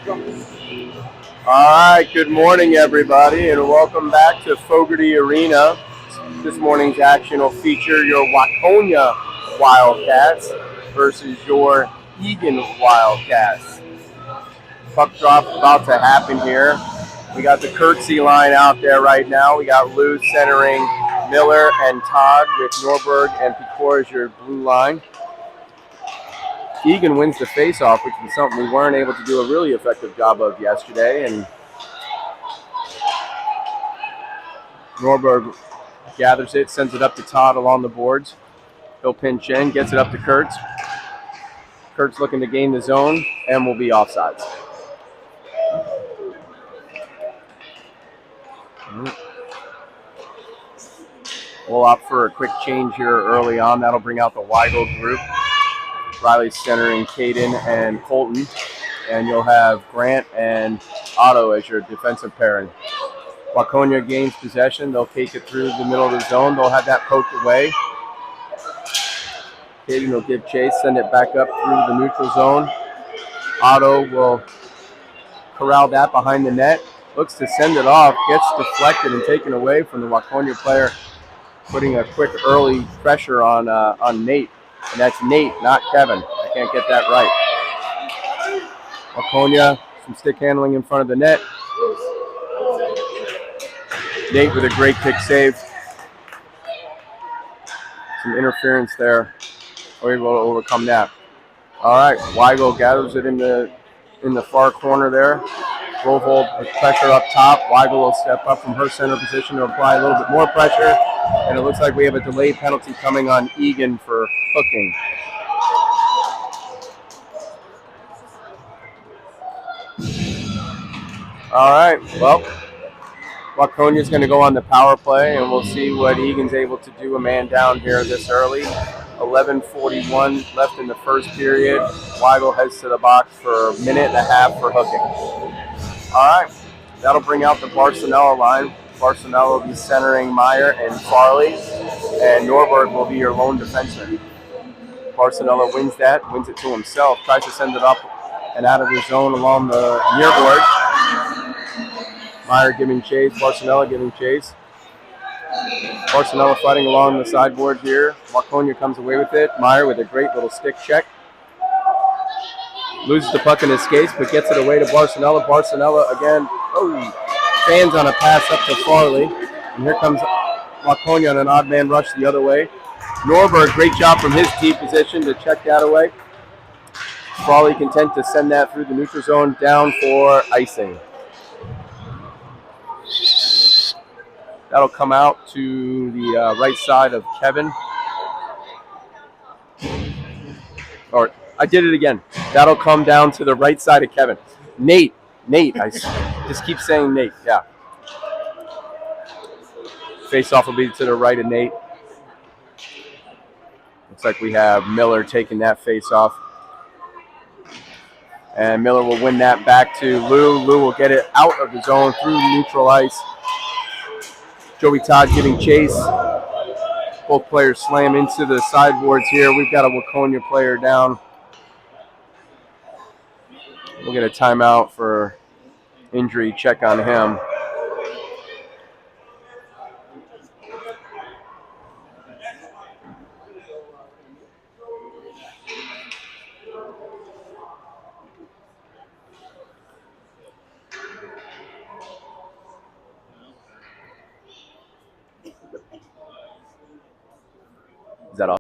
All right, good morning, everybody, and welcome back to Fogarty Arena. This morning's action will feature your Waconia Wildcats versus your Eagan Wildcats. Puck drop about to happen here. We got the courtesy line out there right now. We got Lou centering Miller and Todd with Norberg and Picor as your blue line. Eagan wins the face-off, which is something we weren't able to do a really effective job of yesterday, and Norberg gathers it, sends it up to Todd along the boards. He'll pinch in, gets it up to Kurtz. Kurtz looking to gain the zone, and will be offsides. We'll opt for a quick change here early on. That'll bring out the Weigel group. Riley centering Caden and Colton. And you'll have Grant and Otto as your defensive pairing. Waconia gains possession. They'll take it through the middle of the zone. They'll have that poked away. Caden will give chase, send it back up through the neutral zone. Otto will corral that behind the net. Looks to send it off, gets deflected and taken away from the Waconia player, putting a quick early pressure on Nate. And that's Nate, not Kevin. I can't get that right. Waconia, some stick handling in front of the net. Nate with a great kick save. Some interference there. We're able to overcome that. All right, Weigel gathers it in the far corner there. Rovold with pressure up top. Weigel will step up from her center position to apply a little bit more pressure. And it looks like we have a delayed penalty coming on Eagan for hooking. All right, well, Waconia's going to go on the power play, and we'll see what Eagan's able to do a man down here this early. 11:41 left in the first period. Weigel heads to the box for a minute and a half for hooking. All right, that'll bring out the Barcelona line. Barcelona will be centering Meyer and Farley, and Norberg will be your lone defenseman. Barcelona wins it to himself, tries to send it up and out of his zone along the near board. Meyer giving chase, Barcelona giving chase. Barcelona fighting along the sideboard here. Waconia comes away with it. Meyer with a great little stick check. Loses the puck in his skates, but gets it away to Barcelona. Barcelona again, stands on a pass up to Farley. And here comes Waconia on an odd man rush the other way. Norberg, great job from his tee position to check that away. Farley content to send that through the neutral zone down for icing. That'll come out to the right side of Kevin. Or I did it again. That'll come down to the right side of Kevin. Nate. I just keep saying Nate. Yeah. Face-off will be to the right of Nate. Looks like we have Miller taking that face-off. And Miller will win that back to Lou. Lou will get it out of the zone through neutral ice. Joey Todd giving chase. Both players slam into the sideboards here. We've got a Waconia player down. We'll get a timeout for injury check on him. Is that all?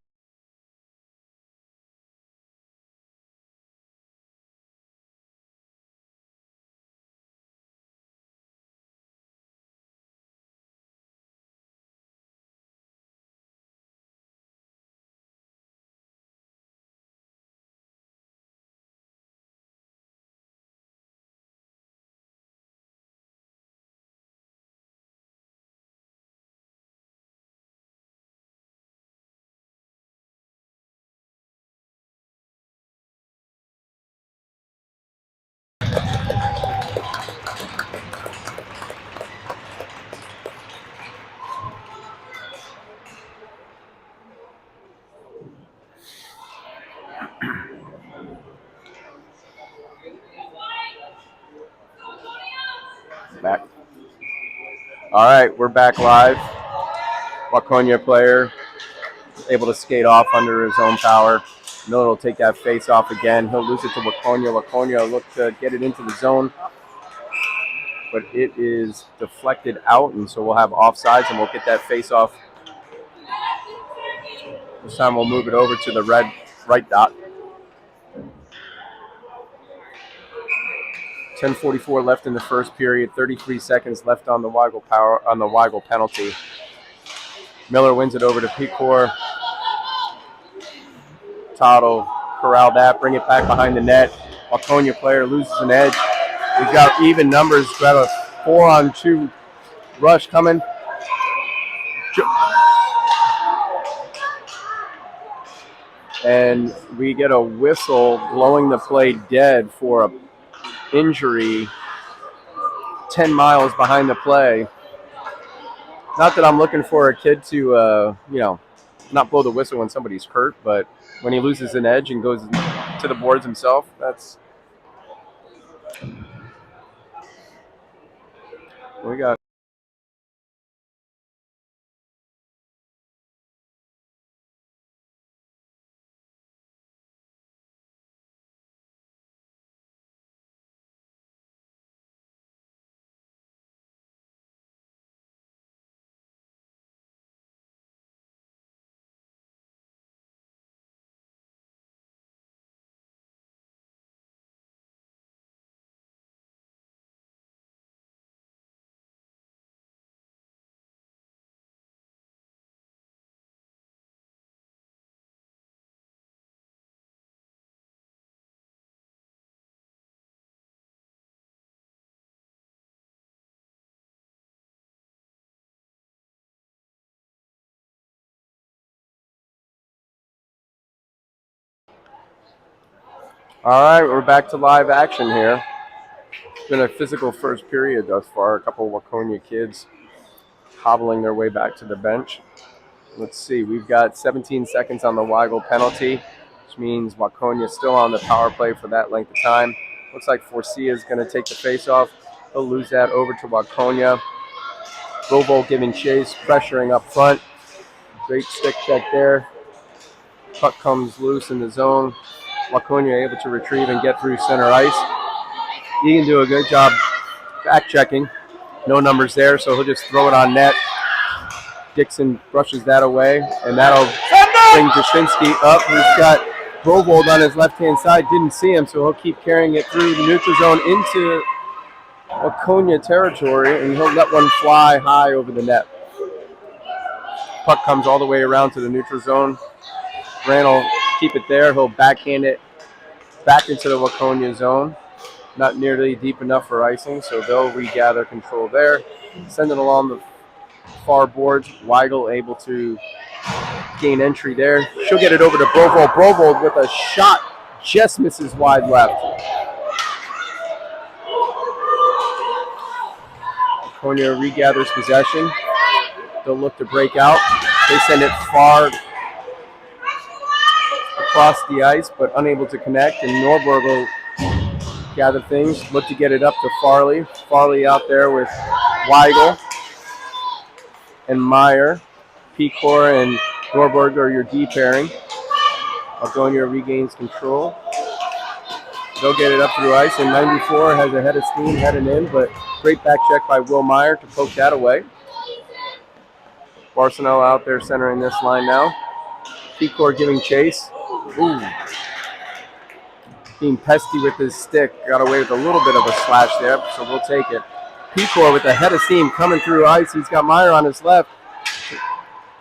back. All right, we're back live. Waconia player able to skate off under his own power. Miller will take that face off again. He'll lose it to Waconia. Waconia will look to get it into the zone, but it is deflected out, and so we'll have offsides, and we'll get that face off. This time we'll move it over to the red right dot. 10:44 left in the first period. 33 seconds left on the Weigel penalty. Miller wins it over to Picor. Todd will corral that, bring it back behind the net. Waconia player loses an edge. We've got even numbers. We've got a 4-on-2 rush coming. And we get a whistle blowing the play dead for a injury 10 miles behind the play. Not that I'm looking for a kid to, not blow the whistle when somebody's hurt, but when he loses an edge and goes to the boards himself, that's we got. All right, we're back to live action here. It's been a physical first period thus far. A couple of Waconia kids hobbling their way back to the bench. Let's see, we've got 17 seconds on the Weigel penalty, which means Waconia still on the power play for that length of time. Looks like Forcia is going to take the face-off. He'll lose that over to Waconia. Bobo giving chase, pressuring up front. Great stick check there. Puck comes loose in the zone. Waconia able to retrieve and get through center ice. Eagan do a good job back checking. No numbers there, so he'll just throw it on net. Dixon brushes that away, and that'll bring Jashinsky up. He's got Brovold on his left-hand side. Didn't see him, so he'll keep carrying it through the neutral zone into Waconia territory, and he'll let one fly high over the net. Puck comes all the way around to the neutral zone. Grant will keep it there. He'll backhand it back into the Waconia zone. Not nearly deep enough for icing, so they'll regather control there. Send it along the far boards. Weigel able to gain entry there. She'll get it over to Brovold. Brovold with a shot just misses wide left. Waconia regathers possession. They'll look to break out. They send it far across the ice, but unable to connect, and Norberg will gather things, look to get it up to Farley. Farley out there with Weigel and Meyer. Picor and Norberg are your D pairing. Waconia regains control. They'll get it up through ice, and 94 has a head of steam heading in, but great back check by Will Meyer to poke that away. Barcelona out there centering this line now. Picor giving chase. Ooh. Being pesky with his stick. Got away with a little bit of a slash there, so we'll take it. Picor with a head of steam coming through ice. He's got Meyer on his left.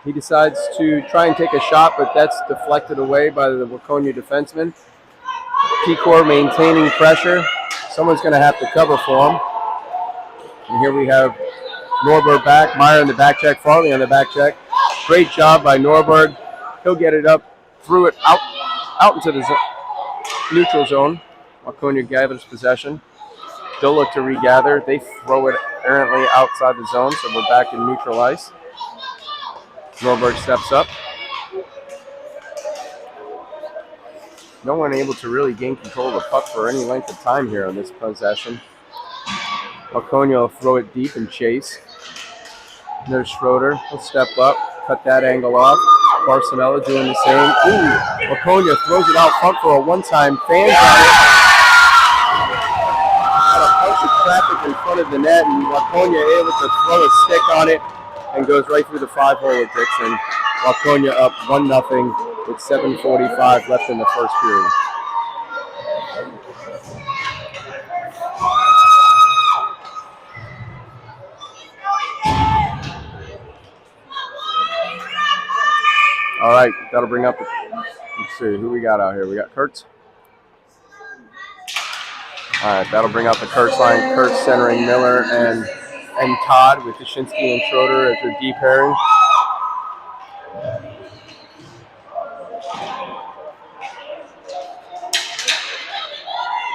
He decides to try and take a shot, but that's deflected away by the Waconia defenseman. Picor maintaining pressure. Someone's going to have to cover for him. And here we have Norberg back. Meyer in the back check. Farley on the back check. Great job by Norberg. He'll get it up. Threw it out into the neutral zone. Waconia gathers possession. They'll look to regather. They throw it errantly outside the zone, so we're back in neutral ice. Norberg steps up. No one able to really gain control of the puck for any length of time here on this possession. Waconia will throw it deep and chase. There's Schroeder. He'll step up, cut that angle off. Barcelona doing the same. Ooh, Waconia throws it out front for a one-time. Fans on it. Got a bunch of traffic in front of the net, and Waconia able to throw a stick on it and goes right through the 5-hole of Dixon. Waconia up 1-0 with 7:45 left in the first period. All right, that'll bring up, let's see, who we got out here? We got Kurtz. All right, that'll bring up the Kurtz line. Kurtz centering Miller and Todd with Dushinsky and Schroeder as their deep pairing.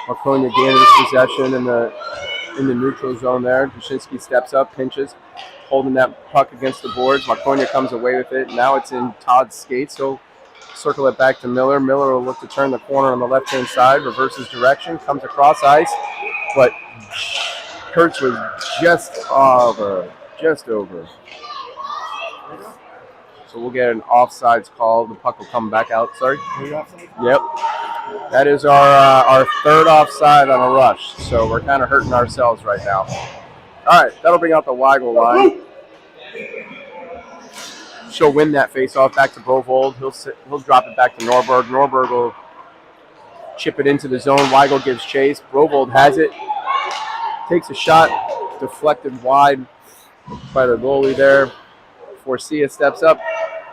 Waconia gains possession in the neutral zone there. Dushinsky steps up, pinches, holding that puck against the boards. Waconia comes away with it. Now it's in Todd's skates. He'll circle it back to Miller. Miller will look to turn the corner on the left-hand side, reverses direction, comes across ice, but Kurtz was just over. So we'll get an offsides call. The puck will come back out. Sorry? Yep. That is our third offside on a rush, so we're kind of hurting ourselves right now. All right, that'll bring out the Weigel line. She'll win that face-off back to Brovold. He'll drop it back to Norberg. Norberg will chip it into the zone. Weigel gives chase. Brovold has it. Takes a shot. Deflected wide by the goalie there. Forcia steps up.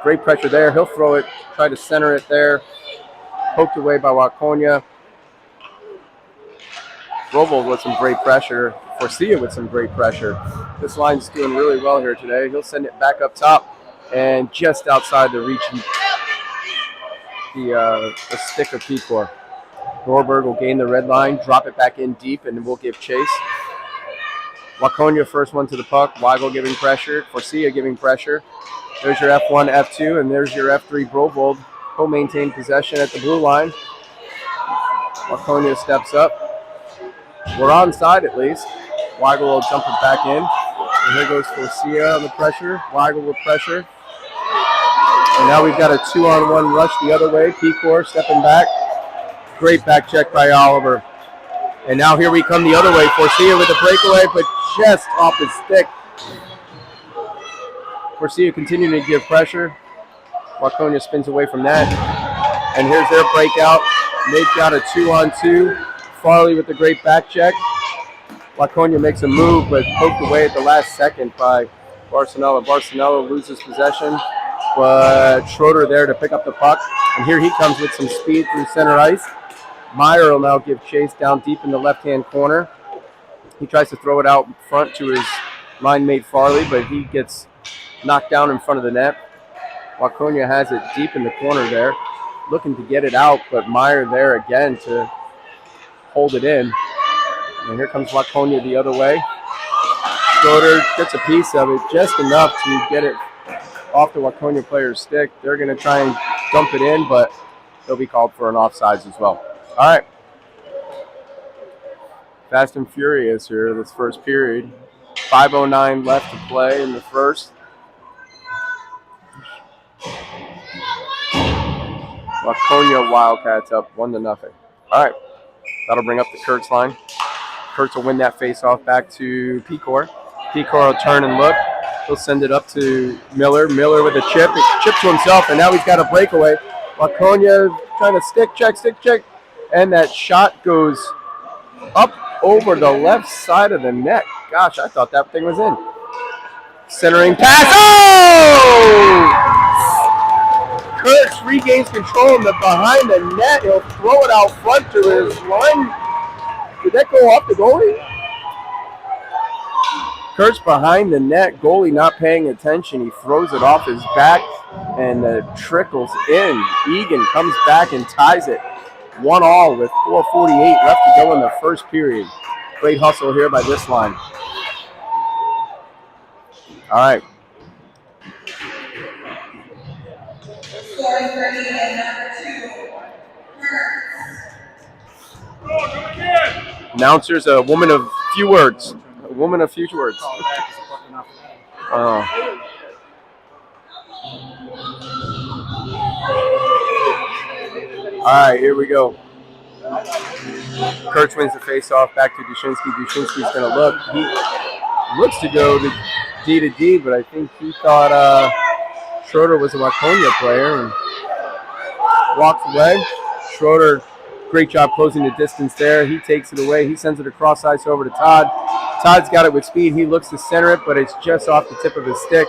Great pressure there. He'll throw it. Try to center it there. Poked away by Waconia. Brovold with some great pressure. Forcia with some great pressure. This line's doing really well here today. He'll send it back up top. And just outside the reach, the stick of Pecor. Norberg will gain the red line, drop it back in deep, and we'll give chase. Waconia first one to the puck. Weigel giving pressure. Forcia giving pressure. There's your F1, F2, and there's your F3 Brovold. He'll maintain possession at the blue line. Waconia steps up. We're onside at least. Weigel will jump it back in. And here goes Forcia on the pressure. Weigel with pressure. And now we've got a 2-on-1 rush the other way. Pecor stepping back. Great back check by Oliver. And now here we come the other way. Forcia with a breakaway, but just off his stick. Forcia continuing to give pressure. Waconia spins away from that. And here's their breakout. They've got a 2-on-2. Farley with a great back check. Waconia makes a move, but poked away at the last second by Barcelona. Barcelona loses possession, but Schroeder there to pick up the puck. And here he comes with some speed through center ice. Meyer will now give chase down deep in the left-hand corner. He tries to throw it out front to his line mate Farley, but he gets knocked down in front of the net. Waconia has it deep in the corner there, looking to get it out, but Meyer there again to hold it in. And here comes Waconia the other way. Schroeder gets a piece of it, just enough to get it off the Waconia player's stick. They're going to try and dump it in, but they'll be called for an offsides as well. All right. Fast and furious here this first period. 5:09 left to play in the first. Waconia Wildcats up 1-0. All right. That'll bring up the Kurtz line. Kurtz will win that face-off back to Pecor. Pecor will turn and look. He'll send it up to Miller. Miller with a chip. It's chipped to himself, and now he's got a breakaway. Waconia trying to stick check. And that shot goes up over the left side of the net. Gosh, I thought that thing was in. Centering pass. Oh! Kurtz regains control in the behind the net. He'll throw it out front to his line. Did that go off the goalie? Kurtz behind the net. Goalie not paying attention. He throws it off his back and trickles in. Eagan comes back and ties it. 1-1 with 4:48 left to go in the first period. Great hustle here by this line. All right. Announcer's a woman of few words. Woman of future words. Oh. All right, here we go. Kurtz wins the face-off back to Dushinsky. Dushinsky's going to look. He looks to go to D, but I think he thought Schroeder was a Waconia player and walks away. Schroeder, great job closing the distance there. He takes it away. He sends it across ice over to Todd. Todd's got it with speed. He looks to center it, but it's just off the tip of his stick.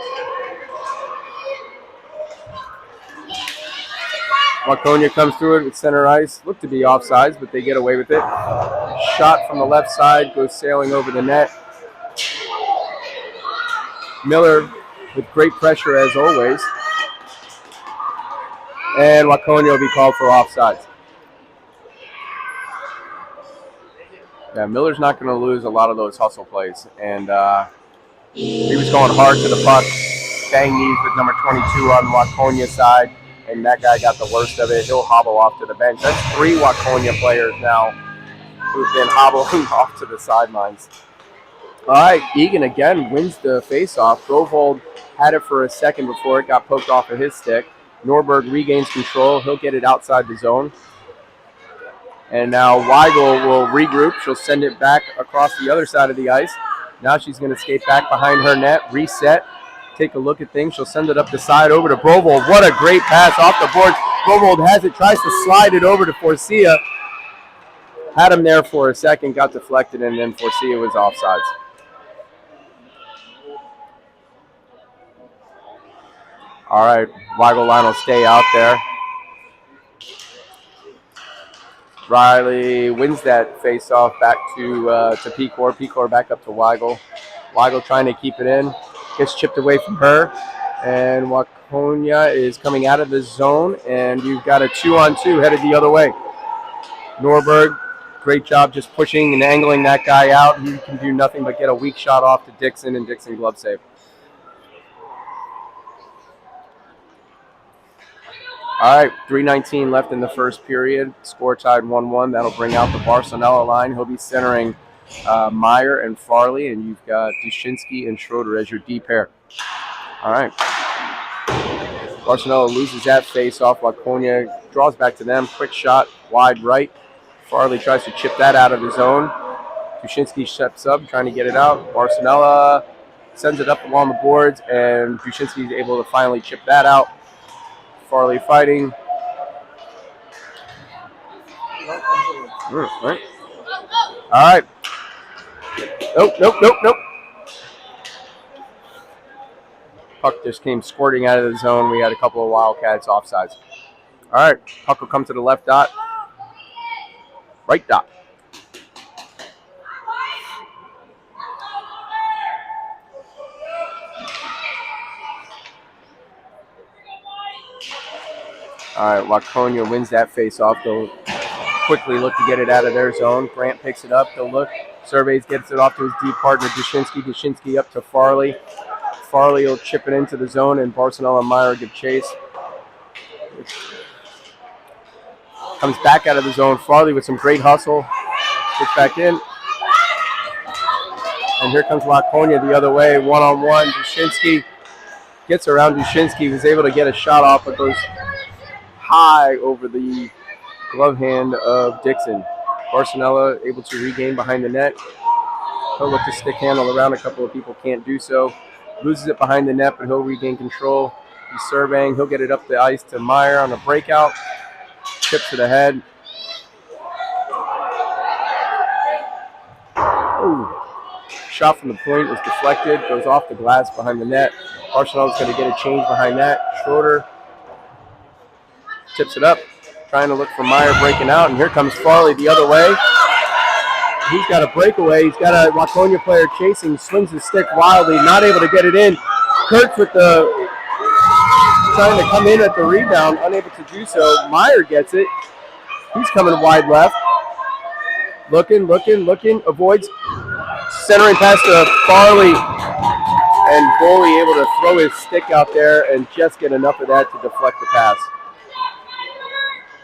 Waconia comes through it with center ice. Looked to be offsides, but they get away with it. Shot from the left side goes sailing over the net. Miller with great pressure as always. And Waconia will be called for offsides. Yeah, Miller's not going to lose a lot of those hustle plays. And he was going hard to the puck. Bang knees with number 22 on Waconia's side. And that guy got the worst of it. He'll hobble off to the bench. That's 3 Waconia players now who've been hobbling off to the sidelines. All right, Eagan again wins the faceoff. Grovold had it for a second before it got poked off of his stick. Norberg regains control. He'll get it outside the zone. And now Weigel will regroup. She'll send it back across the other side of the ice. Now she's going to skate back behind her net, reset, take a look at things. She'll send it up the side over to Grovold. What a great pass off the board. Grovold has it, tries to slide it over to Forcia. Had him there for a second, got deflected, and then Forcia was offsides. All right, Weigel line will stay out there. Riley wins that face-off back to Pecor. Pecor back up to Weigel. Weigel trying to keep it in. Gets chipped away from her. And Waconia is coming out of the zone. And you've got a 2-on-2 headed the other way. Norberg, great job just pushing and angling that guy out. He can do nothing but get a weak shot off to Dixon, and Dixon glove save. All right, 3:19 left in the first period. Score tied 1-1. That'll bring out the Barcelona line. He'll be centering Meyer and Farley, and you've got Dushinsky and Schroeder as your D pair. All right. Barcelona loses that face-off. Waconia draws back to them. Quick shot, wide right. Farley tries to chip that out of the zone. Dushinsky steps up, trying to get it out. Barcelona sends it up along the boards, and Dushinsky is able to finally chip that out. Farley fighting. Right. All right. Nope. Puck just came squirting out of the zone. We had a couple of Wildcats offsides. All right. Puck will come to the left dot. Right dot. All right, Waconia wins that face-off. They'll quickly look to get it out of their zone. Grant picks it up. They'll look. Surveys, gets it off to his deep partner, Dushinsky. Dushinsky up to Farley. Farley will chip it into the zone, and Barcelona and Meyer give chase. Comes back out of the zone. Farley with some great hustle. Gets back in. And here comes Waconia the other way, one-on-one. Dushinsky gets around Dushinsky. Was able to get a shot off, but goes high over the glove hand of Dixon. Barcelona able to regain behind the net. He'll look to stick handle around. A couple of people can't do so. Loses it behind the net, but he'll regain control. He's surveying. He'll get it up the ice to Meyer on the breakout. Chips it ahead. Ooh. Shot from the point was deflected. Goes off the glass behind the net. Barcelona's going to get a change behind that. Schroeder tips it up, trying to look for Meyer breaking out, and here comes Farley the other way. He's got a breakaway. He's got a Waconia player chasing, swings his stick wildly, not able to get it in. Kurtz with the trying to come in at the rebound, unable to do so. Meyer gets it. He's coming wide left. Looking, avoids. Centering pass to Farley, and Boley able to throw his stick out there and just get enough of that to deflect the pass.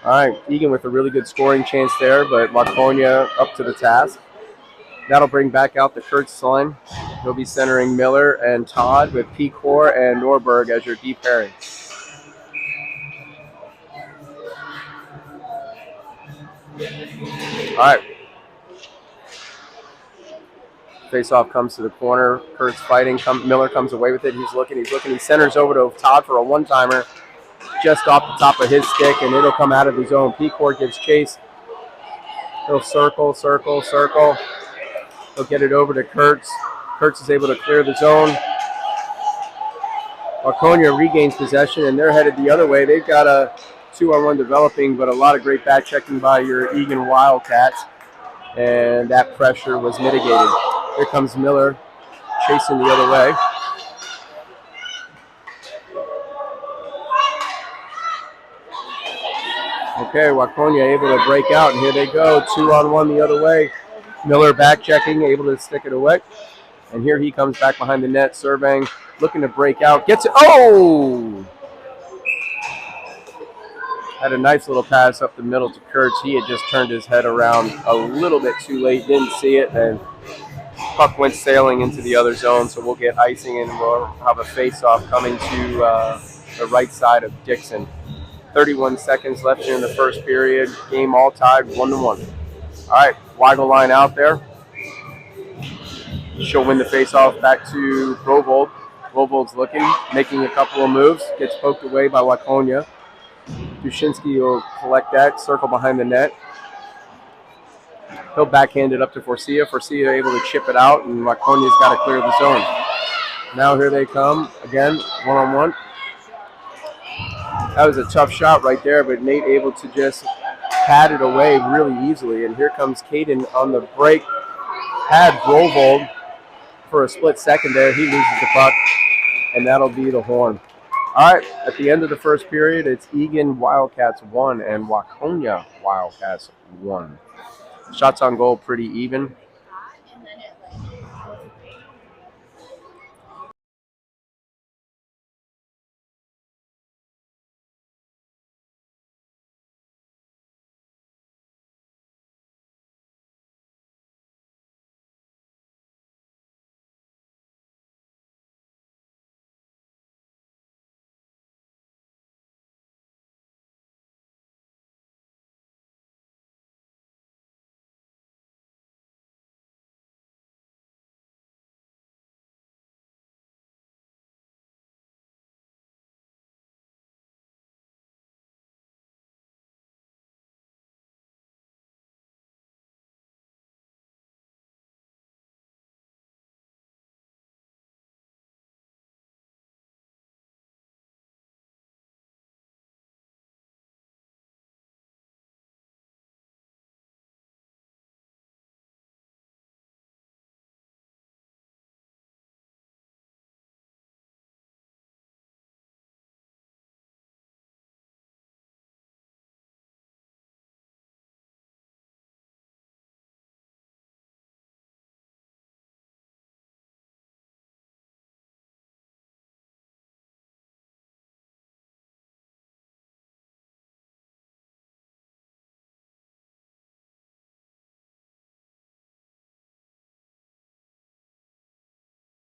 All right, Eagan with a really good scoring chance there, but Waconia up to the task. That'll bring back out the Kurtz line. He'll be centering Miller and Todd with Pecor and Norberg as your deep pairing. All right. Face-off comes to the corner. Kurtz fighting. Miller comes away with it. He's looking. He centers over to Todd for a one-timer just off the top of his stick, and it'll come out of the zone. Pecor gives chase. He'll circle. He'll get it over to Kurtz. Kurtz is able to clear the zone. Waconia regains possession, and they're headed the other way. They've got a 2-on-1 developing, but a lot of great back checking by your Eagan Wildcats, and that pressure was mitigated. Here comes Miller chasing the other way. Okay, Waconia able to break out, and here they go. 2-on-1 the other way. Miller back checking, able to stick it away. And here he comes back behind the net, surveying, looking to break out. Gets it. Oh! Had a nice little pass up the middle to Kurtz. He had just turned his head around a little bit too late, didn't see it, and puck went sailing into the other zone, so we'll get icing and we'll have a face-off coming to the right side of Dixon. 31 seconds left here in the first period. Game all tied 1-1. All right, Weigel line out there. She'll win the face-off back to Rovold. Rovold's looking, making a couple of moves. Gets poked away by Waconia. Dushinsky will collect that, circle behind the net. He'll backhand it up to Forcia. Forcia able to chip it out, and Waconia's got to clear the zone. Now here they come, again, one-on-one. That was a tough shot right there, but Nate able to just pad it away really easily. And here comes Caden on the break. Had Rovold for a split second there. He loses the puck, and that'll be the horn. All right, at the end of the first period, it's Eagan Wildcats 1 and Waconia Wildcats 1. Shots on goal pretty even.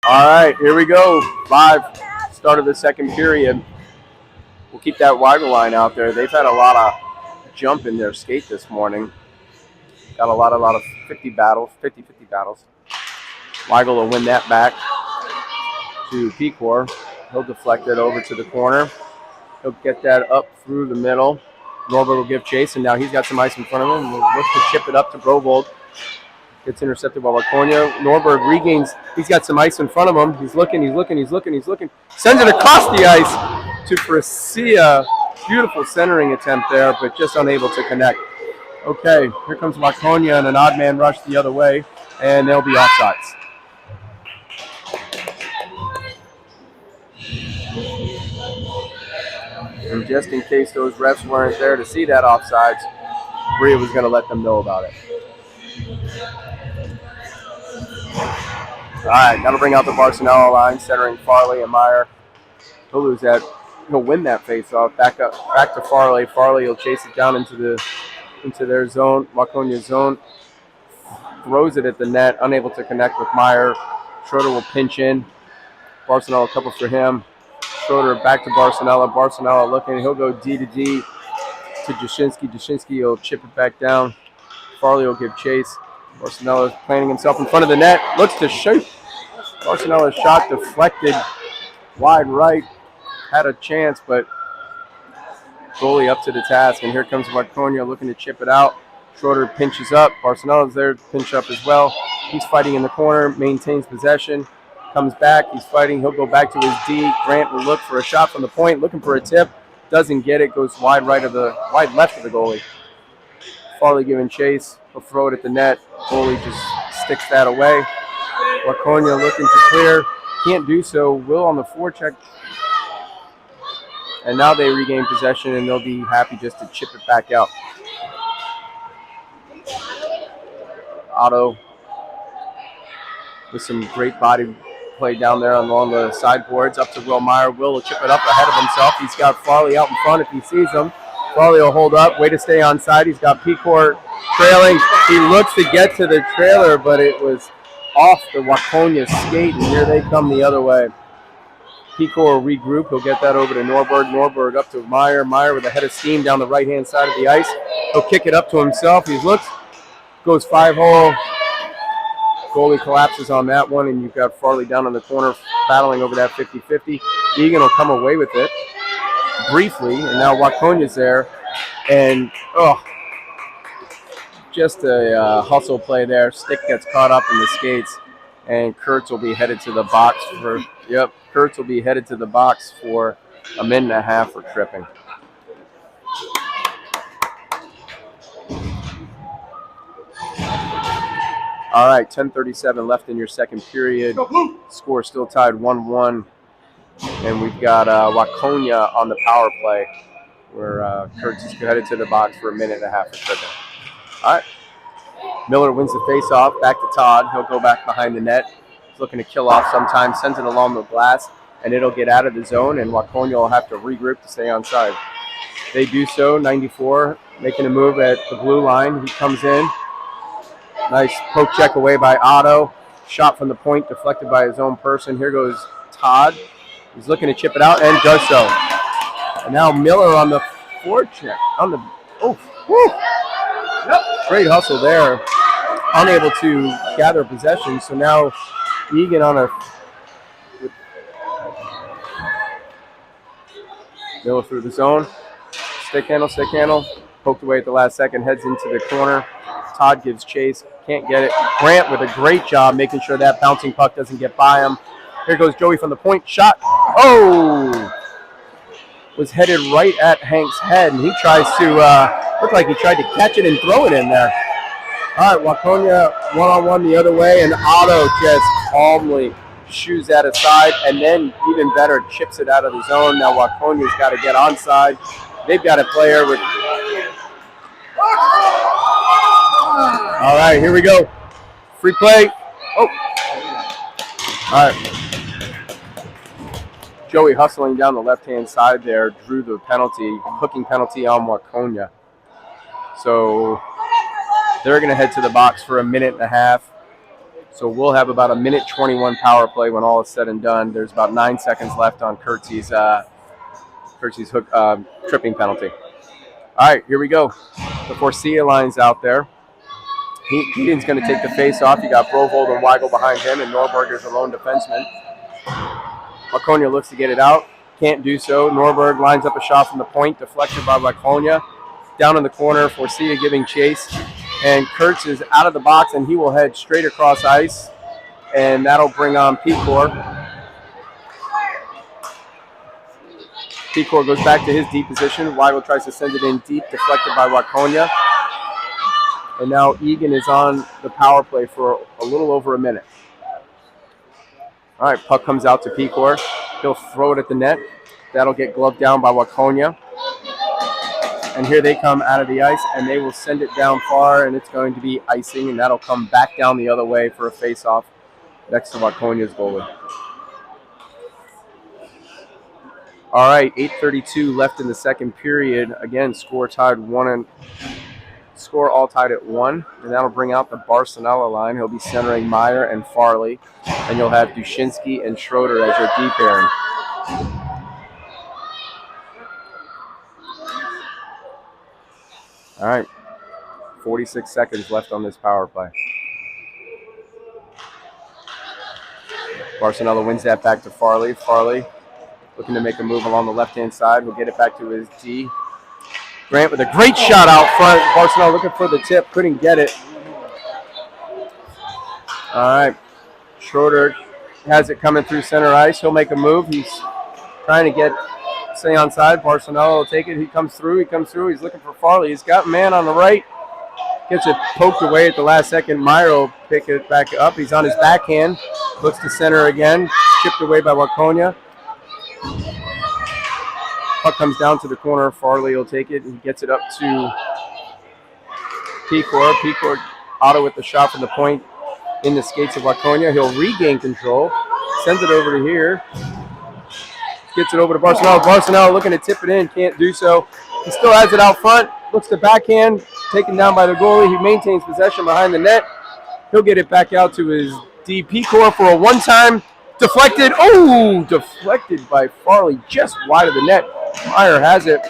All right, here we go. Live start of the second period. We'll keep that Weigel line out there. They've had a lot of jump in their skate this morning. Got a lot of 50 battles. Weigel will win that back to Pecor. He'll deflect it over to the corner. He'll get that up through the middle. Norbert will give chase, and now he's got some ice in front of him. We'll look to chip it up to Brovold. Gets intercepted by Waconia. Norberg regains. He's got some ice in front of him. He's looking. Sends it across the ice to Forcia. Beautiful centering attempt there, but just unable to connect. Okay, here comes Waconia and an odd man rush the other way, and they'll be offsides. And just in case those refs weren't there to see that offsides, Bria was going to let them know about it. All right, that'll bring out the Barcelona line, centering Farley and Meyer. He'll lose that. He'll win that face-off. Back to Farley. Farley will chase it down into their zone, Waconia zone. throws it at the net, unable to connect with Meyer. Schroeder will pinch in. Barcelona couple for him. Schroeder back to Barcelona. Barcelona looking. He'll go D to D to Jashinsky. Jashinsky will chip it back down. Farley will give chase. Barcelona's planting himself in front of the net. Looks to shoot. Barcelona's shot deflected wide right. Had a chance, but goalie up to the task. And here comes Waconia looking to chip it out. Schroeder pinches up. Barcelona's there to pinch up as well. He's fighting in the corner, maintains possession, comes back. He's fighting. He'll go back to his D. Grant will look for a shot from the point, looking for a tip. Doesn't get it. Goes wide left of the goalie. Farley giving chase. He'll throw it at the net. Goalie just sticks that away. Waconia looking to clear. Can't do so. Will on the forecheck. And now they regain possession, and they'll be happy just to chip it back out. Otto with some great body play down there along the sideboards. Up to Will Meyer. Will chip it up ahead of himself. He's got Farley out in front if he sees him. Farley will hold up. Way to stay on side. He's got Picor trailing. He looks to get to the trailer, but it was off the Waconia skate, and here they come the other way. Picor will regroup. He'll get that over to Norberg. Norberg up to Meyer. Meyer with a head of steam down the right-hand side of the ice. He'll kick it up to himself. He looks, goes 5-hole. Goalie collapses on that one, and you've got Farley down in the corner battling over that 50-50. Eagan will come away with it briefly, and now Waconia's there. And, just a hustle play there. Stick gets caught up in the skates, and Kurtz will be headed to the box for, Kurtz will be headed to the box for a minute and a half for tripping. All right, 10:37 left in your second period. Score still tied 1-1. And we've got Waconia on the power play, where Kurtz is headed to the box for a minute and a half for tripping. All right. Miller wins the face-off. Back to Todd. He'll go back behind the net. He's looking to kill off sometimes. Sends it along the glass, and it'll get out of the zone, and Waconia will have to regroup to stay on side. They do so. 94 making a move at the blue line. He comes in. Nice poke check away by Otto. Shot from the point deflected by his own person. Here goes Todd. He's looking to chip it out and does so. And now Miller on the forecheck. Great hustle there. Unable to gather possession. So now Eagan on a Miller through the zone. Stick handle. Poked away at the last second. Heads into the corner. Todd gives chase. Can't get it. Grant with a great job making sure that bouncing puck doesn't get by him. Here goes Joey from the point. Shot. Was headed right at Hank's head, and he tries to, looked like he tried to catch it and throw it in there. All right, Waconia one-on-one the other way, and Otto just calmly shoos that aside, and then even better, chips it out of the zone. Now Waconia's got to get onside. They've got a player with... All right, here we go. Free play. All right. Joey hustling down the left-hand side there drew the penalty, hooking penalty on Waconia. So they're going to head to the box for a minute and a half. So we'll have about a minute 21 power play when all is said and done. There's about 9 seconds left on Kurtz's hook tripping penalty. All right, here we go. The Forcia line's out there. Eagan's going to take the face off. You got Brovold and Weigel behind him, and Norberger's a lone defenseman. Waconia looks to get it out. Can't do so. Norberg lines up a shot from the point, deflected by Waconia. Down in the corner, Forcia giving chase. And Kurtz is out of the box, and he will head straight across ice. And that'll bring on Picor. Picor goes back to his deep position. Weigel tries to send it in deep, deflected by Waconia. And now Eagan is on the power play for a little over a minute. All right, puck comes out to Picor. He'll throw it at the net. That'll get gloved down by Waconia. And here they come out of the ice, and they will send it down far, and it's going to be icing, and that'll come back down the other way for a face-off next to Waconia's goalie. All right, 8:32 left in the second period. Again, score tied 1-1. Score all tied at 1, and that'll bring out the Barcelona line. He'll be centering Meyer and Farley, and you'll have Dushinsky and Schroeder as your D pairing. All right, 46 seconds left on this power play. Barcelona wins that back to Farley. Farley looking to make a move along the left-hand side. We'll get it back to his D. Grant with a great shot out front. Barcelona looking for the tip, couldn't get it. All right, Schroeder has it coming through center ice. He'll make a move. He's trying to stay onside. Barcelona will take it. He comes through. He's looking for Farley. He's got a man on the right. Gets it poked away at the last second. Meyer will pick it back up. He's on his backhand. Looks to center again. Chipped away by Waconia. Puck comes down to the corner. Farley will take it. He gets it up to Picor. Picor auto with the shot from the point in the skates of Waconia. He'll regain control. Sends it over to here. Gets it over to Barcelona. Barcelona looking to tip it in. Can't do so. He still has it out front. Looks to backhand. Taken down by the goalie. He maintains possession behind the net. He'll get it back out to his D. Picor for a one-time. Deflected. Oh, deflected by Farley just wide of the net. Meyer has it.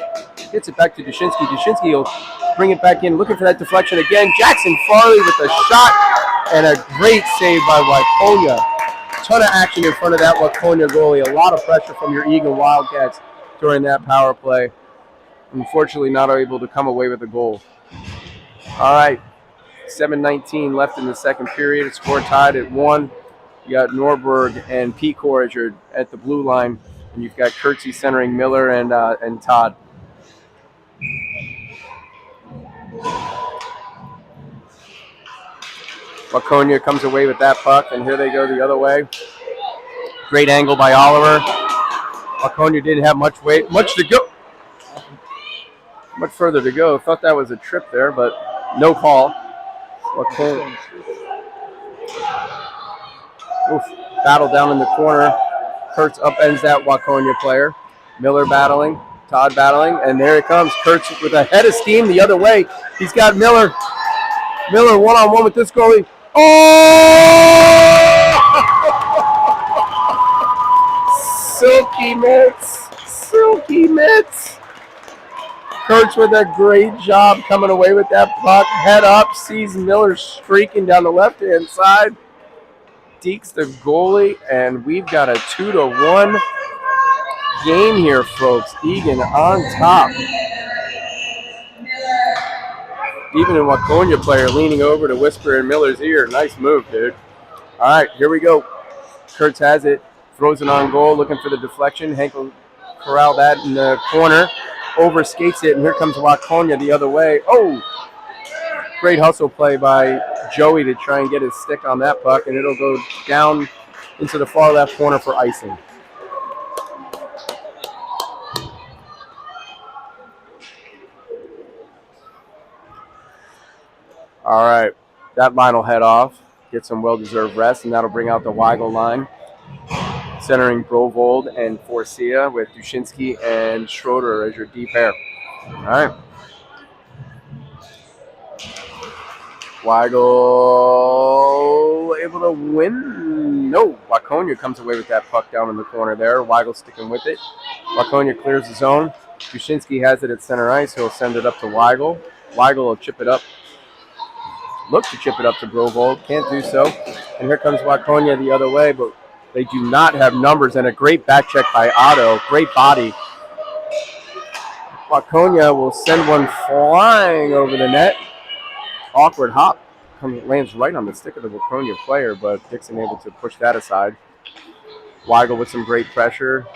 Gets it back to Dushinsky. Dushinsky will bring it back in. Looking for that deflection again. Jackson Farley with a shot and a great save by Waconia. Ton of action in front of that Waconia goalie. A lot of pressure from your Eagan Wildcats during that power play. Unfortunately, not able to come away with a goal. All right, 7:19 left in the second period. Score tied at 1. You got Norberg and Picor as you're at the blue line, and you've got Kurtzy centering Miller and Todd. Waconia comes away with that puck, and here they go the other way. Great angle by Oliver. Waconia didn't have much further to go. Thought that was a trip there, but no call. Battle down in the corner. Kurtz upends that Waconia player. Miller battling, Todd battling, and there it comes. Kurtz with a head of steam the other way. He's got Miller. Miller one-on-one with this goalie. Oh! Silky mitts. Silky mitts. Kurtz with a great job coming away with that puck. Head up, sees Miller streaking down the left-hand side. Deeks the goalie, and we've got a 2-1 game here, folks. Eagan on top. Even a Waconia player leaning over to whisper in Miller's ear. Nice move, dude. All right, here we go. Kurtz has it, throws it on goal, looking for the deflection. Hank will corral that in the corner. Over skates it, and here comes Waconia the other way. Oh! Great hustle play by Joey to try and get his stick on that puck, and it'll go down into the far left corner for icing. All right, that line will head off, get some well-deserved rest, and that'll bring out the Weigel line, centering Brovold and Forcia with Dushinsky and Schroeder as your D pair. All right. Weigel able to win. No, Waconia comes away with that puck down in the corner there. Weigel sticking with it. Waconia clears the zone. Dushinsky has it at center ice. He'll send it up to Weigel. Weigel will chip it up. Look to chip it up to Brovold. Can't do so. And here comes Waconia the other way, but they do not have numbers. And a great back check by Otto. Great body. Waconia will send one flying over the net. Awkward hop lands right on the stick of the Waconia player, but Dixon able to push that aside. Weigel with some great pressure.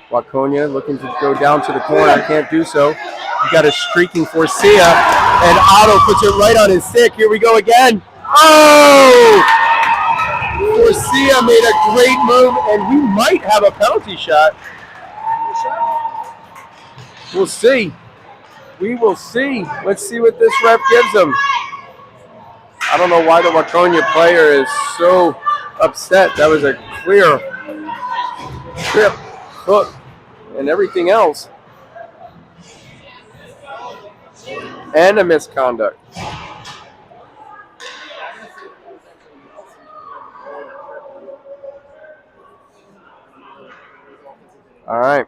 Waconia looking to go down to the corner, can't do so. You got a streaking Forcia, and Otto puts it right on his stick. Here we go again. Oh! Forcia made a great move, and we might have a penalty shot. We'll see. We will see. Let's see what this ref gives him. I don't know why the Waconia player is so upset. That was a clear trip, hook, and everything else. And a misconduct. All right.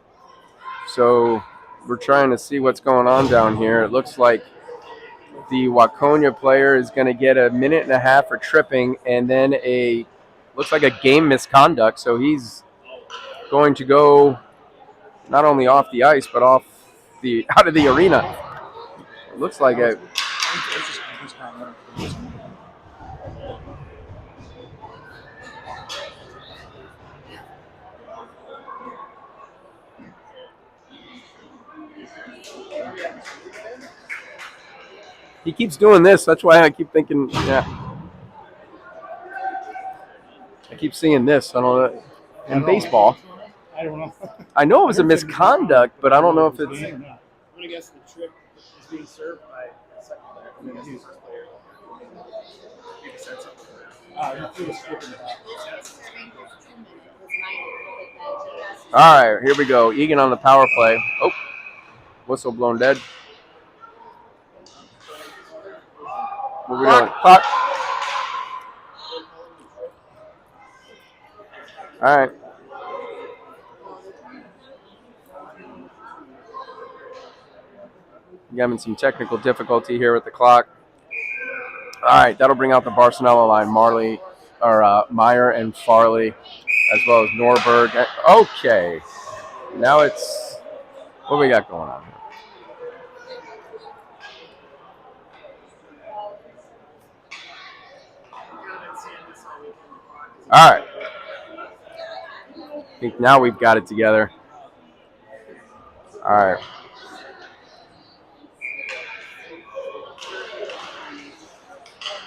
So we're trying to see what's going on down here. It looks like the Waconia player is going to get a minute and a half for tripping, and then looks like a game misconduct. So he's going to go not only off the ice but out of the arena. It looks like it. He keeps doing this. That's why I keep thinking, yeah. I keep seeing this. I don't know. In baseball. I don't know. I know it was a misconduct, but I don't know if it's. I'm gonna guess the trip is being served by the second player. I mean, that's the first player. Maybe said something. He was stripping it out. All right, here we go. Eagan on the power play. Oh, whistle blown dead. What are we doing? Clock. All right. We're having some technical difficulty here with the clock. All right, that'll bring out the Barcelona line. Meyer and Farley, as well as Norberg. Okay. Now it's, what do we got going on here? All right. I think now we've got it together. All right.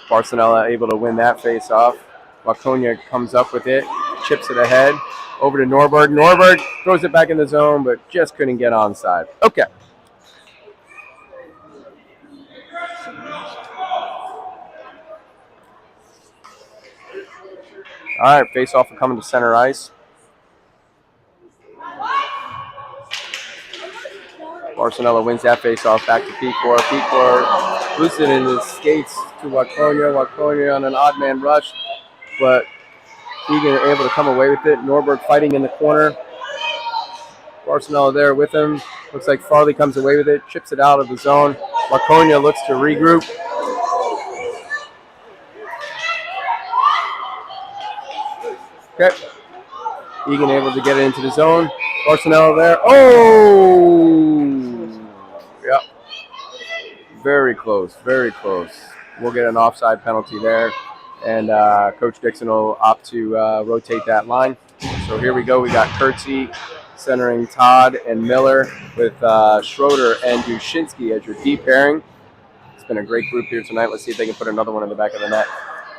Barcelona able to win that face-off. Waconia comes up with it, chips it ahead, over to Norberg. Norberg throws it back in the zone, but just couldn't get onside. Okay. All right, face-off will come to center ice. Barcelona wins that face-off back to Pecor. Pecor loses it in his skates to Waconia. Waconia on an odd man rush, but Eagan able to come away with it. Norberg fighting in the corner. Barcelona there with him. Looks like Farley comes away with it, chips it out of the zone. Waconia looks to regroup. Okay. Eagan able to get it into the zone. Barcelona there. Oh! Yep. Very close, very close. We'll get an offside penalty there. And Coach Dixon will opt to rotate that line. So here we go. We got Kurtzy centering Todd and Miller with Schroeder and Dushinsky as your deep pairing. It's been a great group here tonight. Let's see if they can put another one in the back of the net.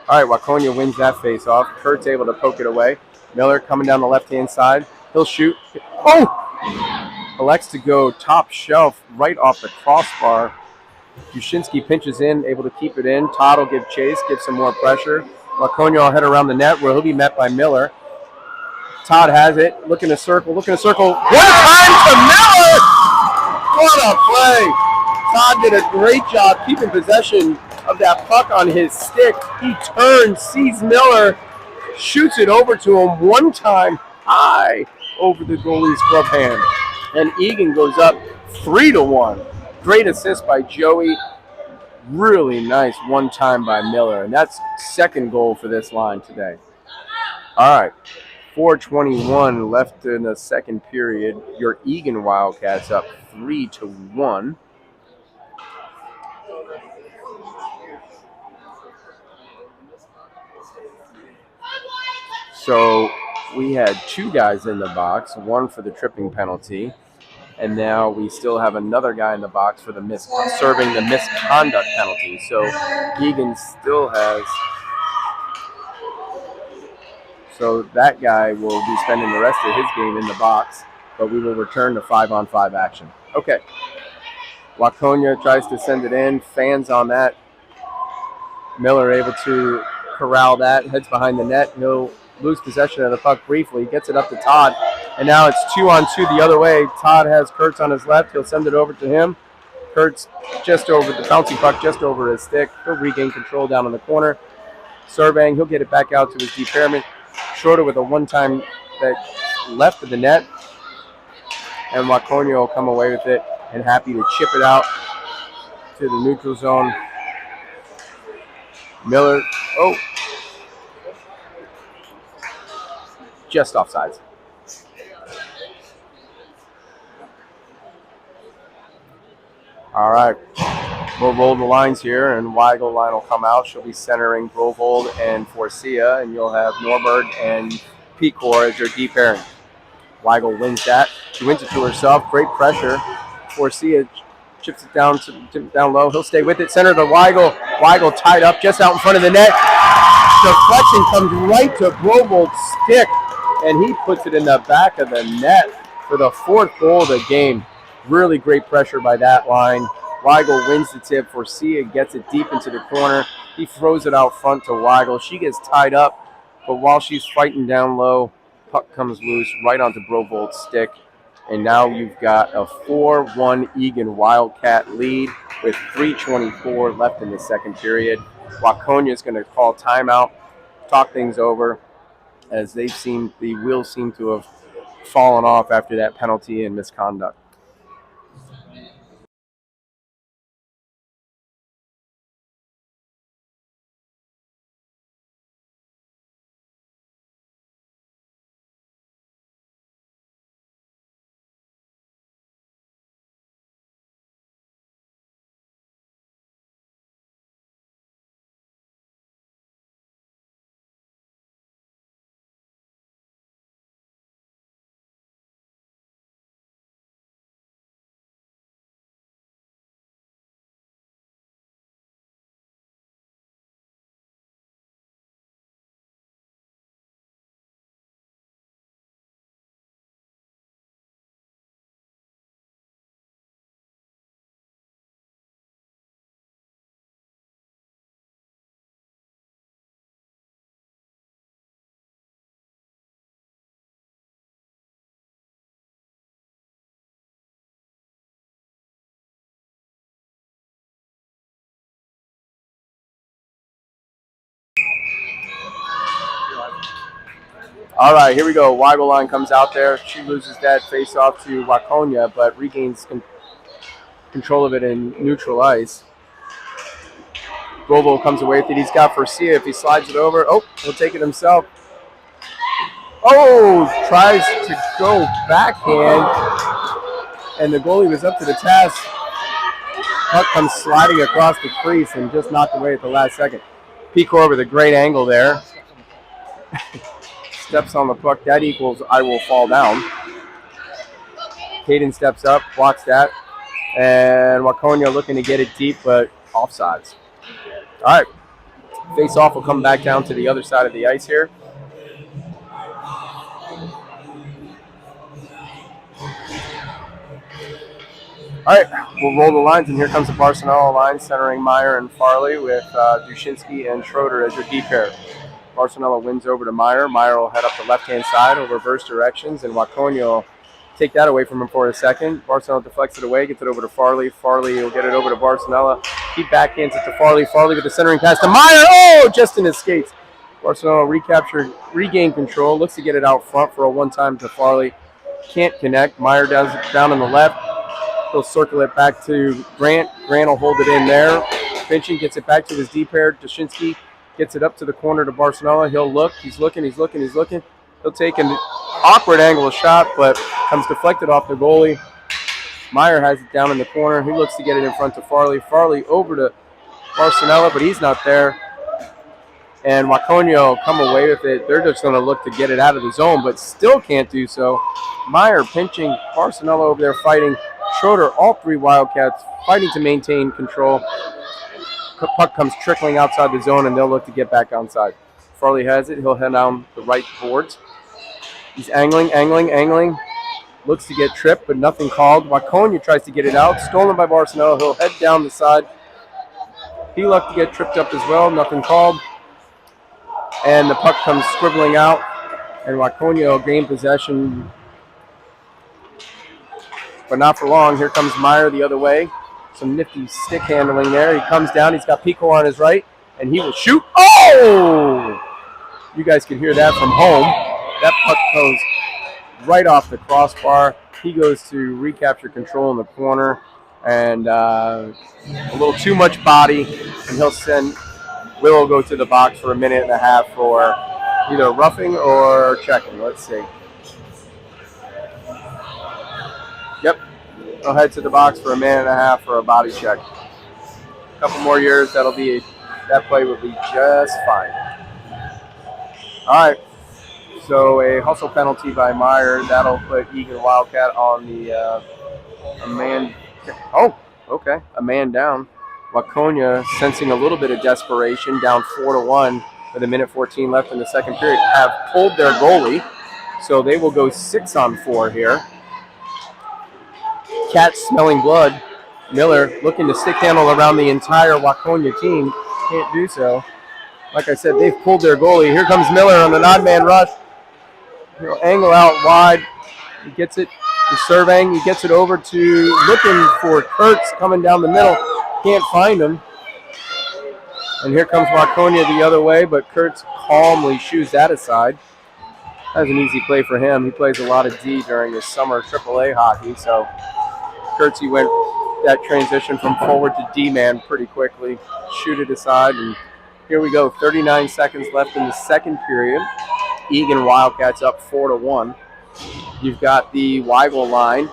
All right, Waconia wins that face-off. Kurt's able to poke it away. Miller coming down the left-hand side. He'll shoot. Oh! Elects to go top shelf right off the crossbar. Dushinsky pinches in, able to keep it in. Todd will give chase, give some more pressure. Waconia will head around the net where he'll be met by Miller. Todd has it. Looking to circle. One time to Miller! What a play! Todd did a great job keeping possession of that puck on his stick. He turns, sees Miller, shoots it over to him one time high over the goalie's glove hand. And Eagan goes up 3-1. Great assist by Joey. Really nice one time by Miller. And that's second goal for this line today. All right. 4:21 left in the second period. Your Eagan Wildcats up 3-1. So we had two guys in the box, one for the tripping penalty, and now we still have another guy in the box for serving the misconduct penalty. So Eagan still has. So that guy will be spending the rest of his game in the box, but we will return to 5-on-5 action. Okay. Waconia tries to send it in. Fans on that. Miller able to corral that. Heads behind the net. He'll lose possession of the puck briefly. Gets it up to Todd. And now it's 2-on-2 the other way. Todd has Kurtz on his left. He'll send it over to him. Kurtz just over the bouncy puck, just over his stick. He'll regain control down in the corner. Surveying, he'll get it back out to his deep pyramid. Schroeder with a one-time that left of the net. And Waconia will come away with it and happy to chip it out to the neutral zone. Miller, just offsides. All right, we'll roll the lines here, and Weigel line will come out. She'll be centering Brovold and Forcia, and you'll have Norberg and Pecor as your deep pairing. Weigel wins that. She wins it to herself. Great pressure. Forcia chips it down low. He'll stay with it. Center to Weigel. Weigel tied up just out in front of the net. Deflection comes right to Brovold's stick, and he puts it in the back of the net for the 4th goal of the game. Really great pressure by that line. Weigel wins the tip. Forcia gets it deep into the corner. He throws it out front to Weigel. She gets tied up, but while she's fighting down low, puck comes loose right onto Brovold's stick. And now you've got a 4-1 Eagan Wildcat lead with 3:24 left in the second period. Waconia is going to call timeout, talk things over, as the wheels seem to have fallen off after that penalty and misconduct. All right, here we go. Weigel line comes out there. She loses that face-off to Waconia, but regains control of it in neutral ice. Brovold comes away with it. He's got Forcia. If he slides it over, he'll take it himself. Tries to go backhand, and the goalie was up to the task. Puck comes sliding across the crease and just knocked away at the last second. Pecor with a great angle there. Steps on the puck. That equals I will fall down. Caden steps up, blocks that. And Waconia looking to get it deep, but offsides. All right. Face-off will come back down to the other side of the ice here. All right, we'll roll the lines, and here comes the Barcelona line, centering Meyer and Farley with Dushinsky and Schroeder as your deep pair. Barcelona wins over to Meyer. Meyer will head up the left-hand side over reverse directions, and Waconia will take that away from him for a second. Barcelona deflects it away, gets it over to Farley. Farley will get it over to Barcelona. He backhands it to Farley. Farley with the centering pass to Meyer. Just in his skates. Barcelona regain control, looks to get it out front for a one-time to Farley. Can't connect. Meyer does it down on the left. He'll circle it back to Grant. Grant will hold it in there. Finching gets it back to his deep pair. Dushinsky gets it up to the corner to Barcelona. He'll look. He's looking. He'll take an awkward angle shot, but comes deflected off the goalie. Meyer has it down in the corner. He looks to get it in front to Farley. Farley over to Barcelona, but he's not there. And Waconia will come away with it. They're just going to look to get it out of the zone, but still can't do so. Meyer pinching. Barcelona over there fighting. Schroeder, all three Wildcats fighting to maintain control. Puck comes trickling outside the zone, and they'll look to get back outside. Farley has it. He'll head down the right boards. He's angling. Looks to get tripped, but nothing called. Waconia tries to get it out. Stolen by Barcelona. He'll head down the side. He looked to get tripped up as well. Nothing called. And the puck comes scribbling out, and Waconia will gain possession. But not for long. Here comes Meyer the other way. Some nifty stick handling there. He comes down. He's got Pico on his right, and he will shoot. Oh! You guys can hear that from home. That puck goes right off the crossbar. He goes to recapture control in the corner, and a little too much body, and he'll send Will go to the box for a minute and a half for either roughing or checking. Let's see. Yep. He'll head to the box for a minute and a half for a body check. A couple more years, that play will be just fine. All right. So a hustle penalty by Meyer. That'll put Eagan Wildcat on the a man. Oh, okay. A man down. Waconia, sensing a little bit of desperation, down 4-1 with a minute 14 left in the second period, have pulled their goalie. So they will go 6-on-4 here. Cat smelling blood. Miller looking to stick handle around the entire Waconia team. Can't do so. Like I said, they've pulled their goalie. Here comes Miller on an odd man rush. He'll angle out wide. He gets it. He's surveying. He gets it over to looking for Kurtz coming down the middle. Can't find him. And here comes Waconia the other way, but Kurtz calmly shoos that aside. That was an easy play for him. He plays a lot of D during his summer AAA hockey, so Kurtz, he went that transition from forward to D-man pretty quickly. Shoot it aside, and here we go. 39 seconds left in the second period. Eagan Wildcats up 4-1. You've got the Weigel line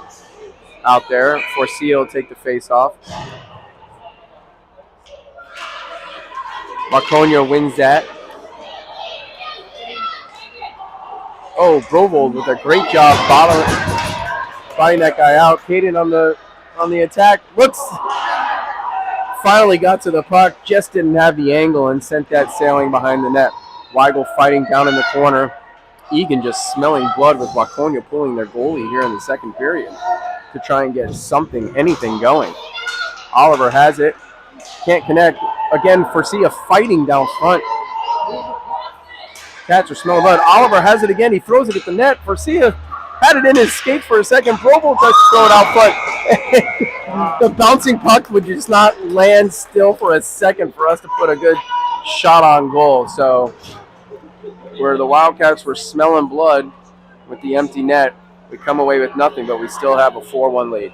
out there. Forcia will take the face-off. Waconia wins that. Oh, Brovold with a great job fighting that guy out. Caden on the attack. Finally got to the puck. Just didn't have the angle and sent that sailing behind the net. Weigel fighting down in the corner. Eagan just smelling blood with Waconia pulling their goalie here in the second period to try and get anything going. Oliver has it. Can't connect. Again, Forcia fighting down front. Cats are smelling blood. Oliver has it again. He throws it at the net. Forcia had it in his skates for a second. Provo tries to throw it out front. The bouncing puck would just not land still for a second for us to put a good shot on goal. So where the Wildcats were smelling blood with the empty net, we come away with nothing, but we still have a 4-1 lead.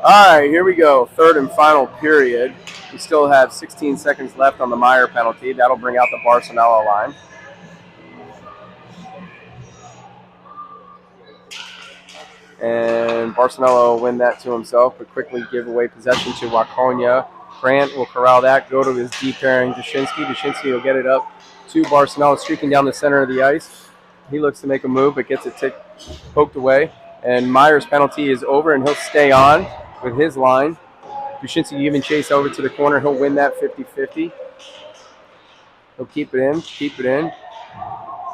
All right, here we go. Third and final period. We still have 16 seconds left on the Meyer penalty. That'll bring out the Barcelona line. And Barcelona will win that to himself, but quickly give away possession to Waconia. Grant will corral that, go to his D pairing, Dushinsky. Dushinsky will get it up to Barcelona, streaking down the center of the ice. He looks to make a move, but gets it poked away. And Meyer's penalty is over, and he'll stay on with his line. Dushinsky even chase over to the corner. He'll win that 50-50. He'll keep it in.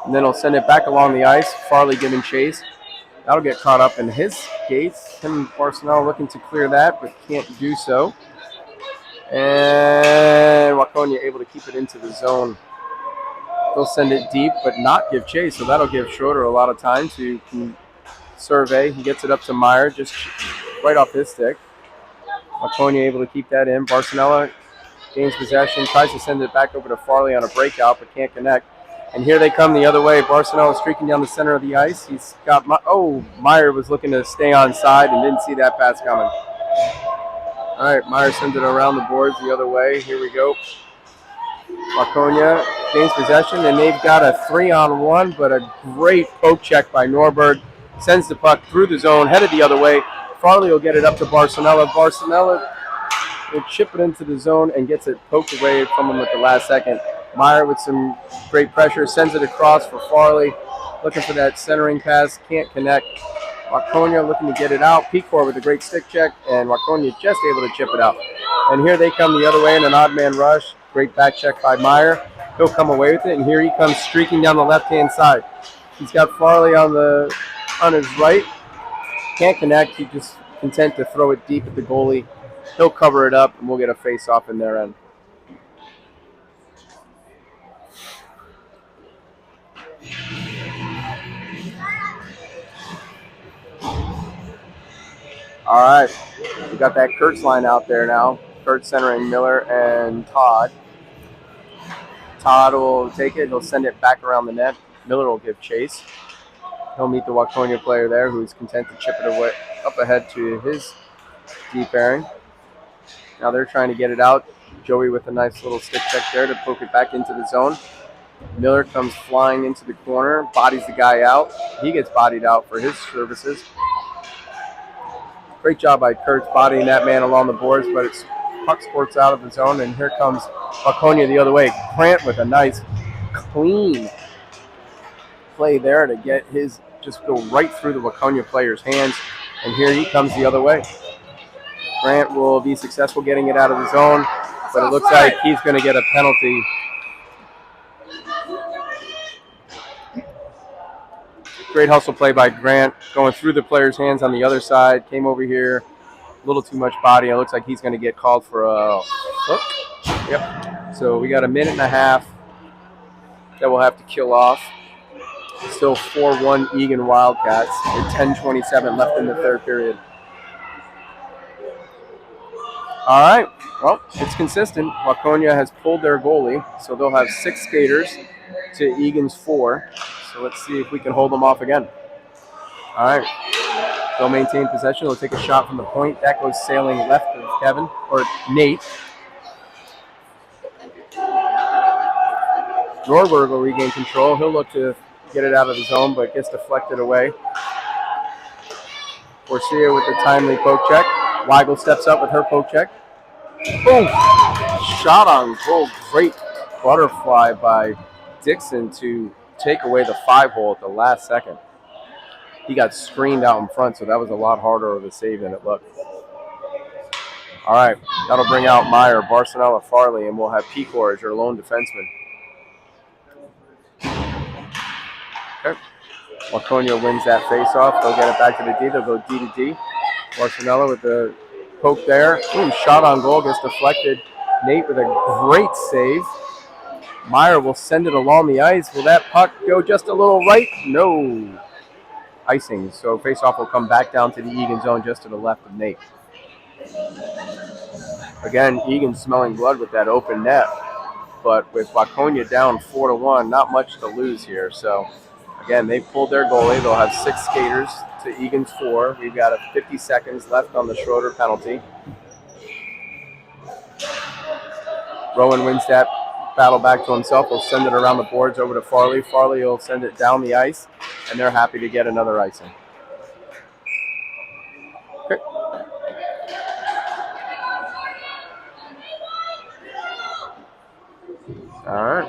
And then he'll send it back along the ice. Farley giving chase. That'll get caught up in his gates. Him and Barcelona looking to clear that, but can't do so. And Waconia able to keep it into the zone. They'll send it deep, but not give chase. So that'll give Schroeder a lot of time to survey. He gets it up to Meyer, just right off his stick. Waconia able to keep that in. Barcelona gains possession, tries to send it back over to Farley on a breakout, but can't connect. And here they come the other way. Barcelona streaking down the center of the ice. He's got Meyer was looking to stay on side and didn't see that pass coming. All right, Meyer sends it around the boards the other way. Here we go. Waconia gains possession, and they've got a 3-on-1, but a great poke check by Norberg. Sends the puck through the zone, headed the other way. Farley will get it up to Barcelona. Barcelona will chip it into the zone and gets it poked away from him at the last second. Meyer with some great pressure sends it across for Farley. Looking for that centering pass, can't connect. Waconia looking to get it out. Pecor with a great stick check, and Waconia just able to chip it out. And here they come the other way in an odd man rush. Great back check by Meyer. He'll come away with it, and here he comes streaking down the left-hand side. He's got Farley on his right. Can't connect. He's just content to throw it deep at the goalie. He'll cover it up, and we'll get a face-off in their end. All right, we got that Kurtz line out there now. Kurtz centering Miller and Todd. Todd will take it. He'll send it back around the net. Miller will give chase. He'll meet the Waconia player there, who's content to chip it away up ahead to his deep airing. Now they're trying to get it out. Joey with a nice little stick check there to poke it back into the zone. Miller comes flying into the corner, bodies the guy out. He gets bodied out for his services. Great job by Kurtz bodying that man along the boards, but it's puck sports out of the zone, and here comes Waconia the other way. Grant with a nice, clean play there to get his, just go right through the Waconia player's hands, and here he comes the other way. Grant will be successful getting it out of the zone, but it looks like he's going to get a penalty. Great hustle play by Grant, going through the player's hands on the other side. Came over here, a little too much body. It looks like he's going to get called for a hook. Yep. So we got a minute and a half that we'll have to kill off. Still 4-1 Eagan Wildcats with 10:27 left in the third period. All right. Well, it's consistent. Waconia has pulled their goalie, so they'll have 6 skaters to Eagan's 4. So let's see if we can hold them off again. All right. They'll maintain possession. They'll take a shot from the point. That goes sailing left of Kevin, or Nate. Norberg will regain control. He'll look to get it out of the zone, but gets deflected away. Forcia with the timely poke check. Weigel steps up with her poke check. Boom! Shot on goal. Great butterfly by Dixon to take away the 5-hole at the last second. He got screened out in front, so that was a lot harder of a save than it looked. All right, that'll bring out Meyer, Barcelona, Farley, and we'll have Pecor as your lone defenseman. Okay. Waconia wins that face-off. They'll get it back to the D. They'll go D to D. Barcelona with the poke there. Ooh, shot on goal, gets deflected. Nate with a great save. Meyer will send it along the ice. Will that puck go just a little right? No. Icing. So face-off will come back down to the Eagan zone just to the left of Nate. Again, Eagan smelling blood with that open net. But with Waconia down 4-1, not much to lose here. So, again, they've pulled their goalie. They'll have 6 skaters to Eagan's 4. We've got 50 seconds left on the Schroeder penalty. Rowan wins that battle back to himself. He'll send it around the boards over to Farley. Farley will send it down the ice, and they're happy to get another icing. Okay. All right.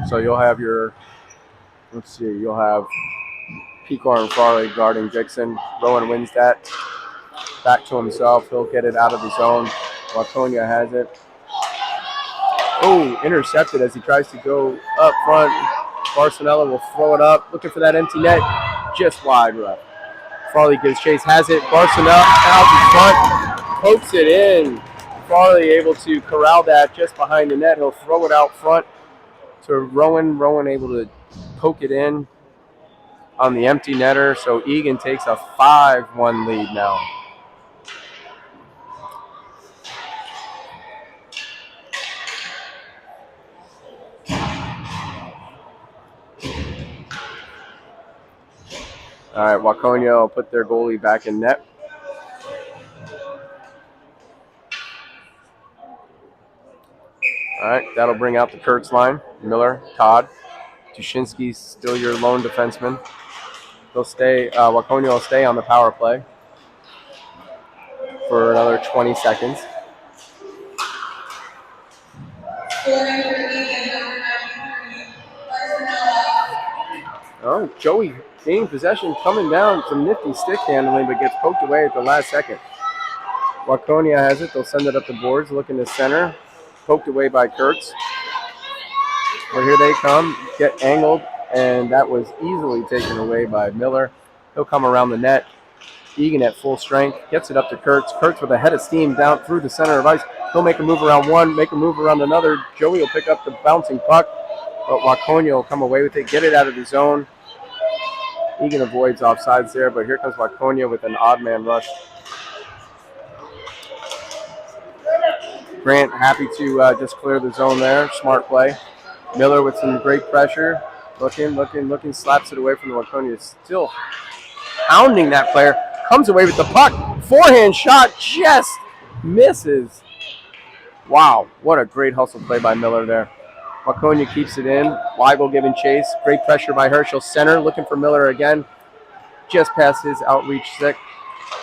So you'll have your, let's see, you'll have Pecor and Farley guarding Dixon. Rowan wins that back to himself. He'll get it out of the zone. Waconia has it. Oh, intercepted as he tries to go up front. Barcelona will throw it up, looking for that empty net, just wide left. Farley gives chase, has it. Barcelona out in front, pokes it in. Farley able to corral that just behind the net. He'll throw it out front to Rowan. Rowan able to poke it in on the empty netter. So Eagan takes a 5-1 lead now. All right, Waconia will put their goalie back in net. All right, that'll bring out the Kurtz line. Miller, Todd, Dushinsky's still your lone defenseman. They'll stay. Waconia will stay on the power play for another 20 seconds. Oh, Joey gaining possession, coming down, some nifty stick handling, but gets poked away at the last second. Waconia has it. They'll send it up the boards, looking to center. Poked away by Kurtz. Well, here they come, get angled, and that was easily taken away by Miller. He'll come around the net. Eagan at full strength, gets it up to Kurtz. Kurtz with a head of steam down through the center of ice. He'll make a move around one, make a move around another. Joey will pick up the bouncing puck, but Waconia will come away with it, get it out of the zone. Eagan avoids offsides there, but here comes Waconia with an odd man rush. Grant happy to just clear the zone there. Smart play. Miller with some great pressure. Looking, slaps it away from the Waconia. Still hounding that player. Comes away with the puck. Forehand shot just misses. Wow, what a great hustle play by Miller there. Waconia keeps it in. Weigel giving chase. Great pressure by Herschel. Center looking for Miller again. Just past his outreach stick.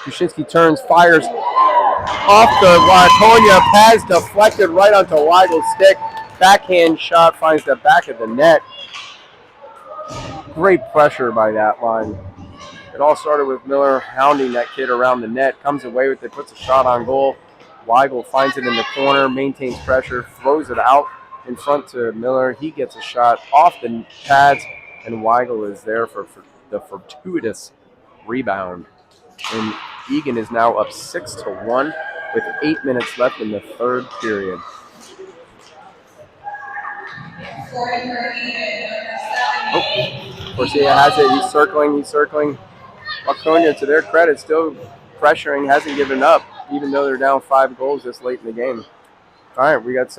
Dushinsky turns, fires off the Waconia. Pass deflected right onto Weigel's stick. Backhand shot finds the back of the net. Great pressure by that line. It all started with Miller hounding that kid around the net. Comes away with it, puts a shot on goal. Weigel finds it in the corner, maintains pressure, throws it out in front to Miller. He gets a shot off the pads, and Weigel is there for the fortuitous rebound. And Eagan is now up 6-1 with 8 minutes left in the third period. Oh, Garcia has it. He's circling. Waconia, to their credit, still pressuring, hasn't given up, even though they're down 5 goals this late in the game. All right, we got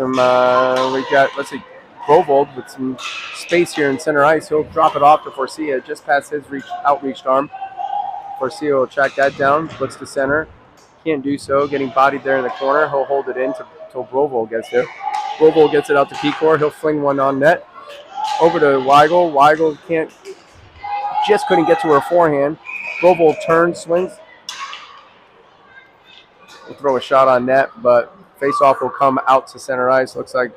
let's see, Grovold with some space here in center ice. He'll drop it off to Forcia just past his outreached arm. Forcia will track that down, looks to center. Can't do so, getting bodied there in the corner. He'll hold it in until Grovold gets there. Grovold gets it out to Pecor. He'll fling one on net. Over to Weigel. Weigel couldn't get to her forehand. Grovold turns, swings. We'll throw a shot on net, but face-off will come out to center ice. Looks like